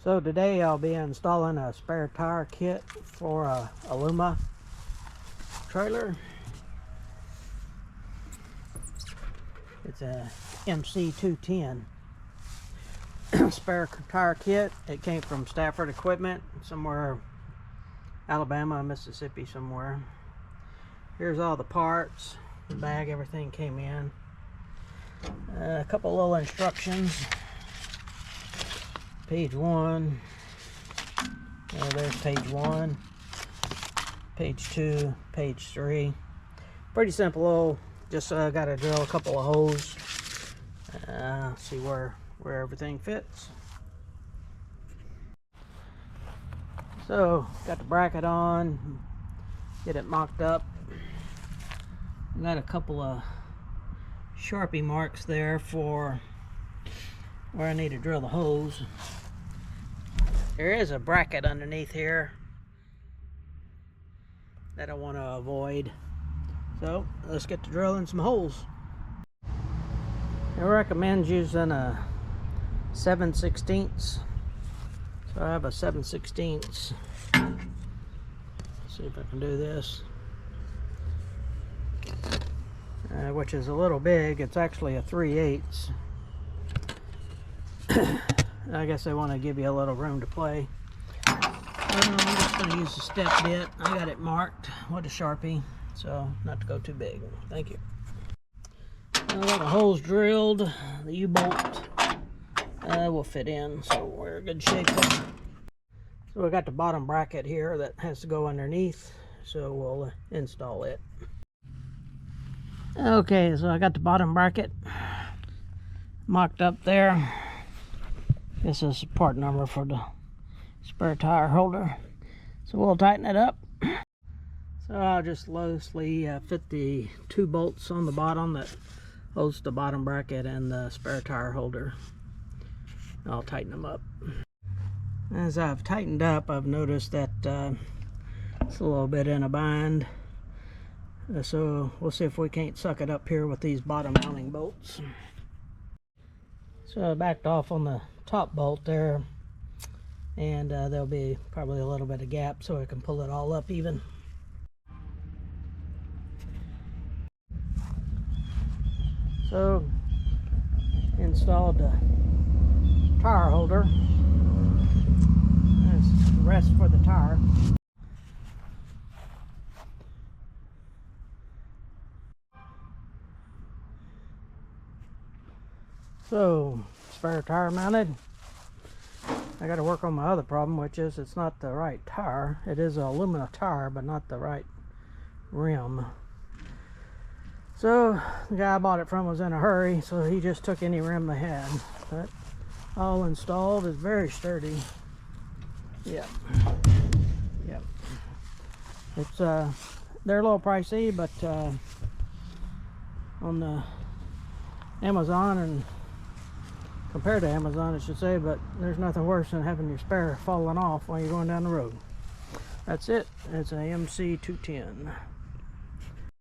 So today I'll be installing a spare tire kit for a Aluma trailer. It's a MC210 spare tire kit. It came from Stafford Equipment, somewhere Alabama, Mississippi somewhere. Here's all the parts, the bag, everything came in. A couple little instructions. Page 1. There's page 1. Page 2. Page 3. Pretty simple. Just got to drill a couple of holes. See where everything fits. So got the bracket on. Get it mocked up. Got a couple of Sharpie marks there for where I need to drill the holes. There is a bracket underneath here that I want to avoid. So let's get to drilling some holes. I recommend using a 7/16. So I have a 7/16. See if I can do this. Which is a little big. It's actually a 3/8. I guess they want to give you a little room to play. I'm just going to use the step bit. I got it marked with a Sharpie, so not to go too big. Thank you. I got the holes drilled. The U-bolt will fit in, so we're in good shape there. So we got the bottom bracket here that has to go underneath, so we'll install it. Okay, so I got the bottom bracket mocked up there. This is the part number for the spare tire holder. So we'll tighten it up. So I'll just loosely fit the 2 bolts on the bottom that holds the bottom bracket and the spare tire holder. I'll tighten them up. As I've tightened up, I've noticed that it's a little bit in a bind. So we'll see if we can't suck it up here with these bottom mounting bolts. So I backed off on the top bolt there, and there'll be probably a little bit of gap so I can pull it all up even. So installed the tire holder. There's the rest for the tire. So, spare tire mounted. I got to work on my other problem, which is it's not the right tire. It is an aluminum tire, but not the right rim. So, the guy I bought it from was in a hurry, so he just took any rim they had. But all installed, is very sturdy. Yep. Yep. It's they're a little pricey, but on the Amazon, and compared to Amazon I should say, but there's nothing worse than having your spare falling off while you're going down the road. That's it. It's an MC210.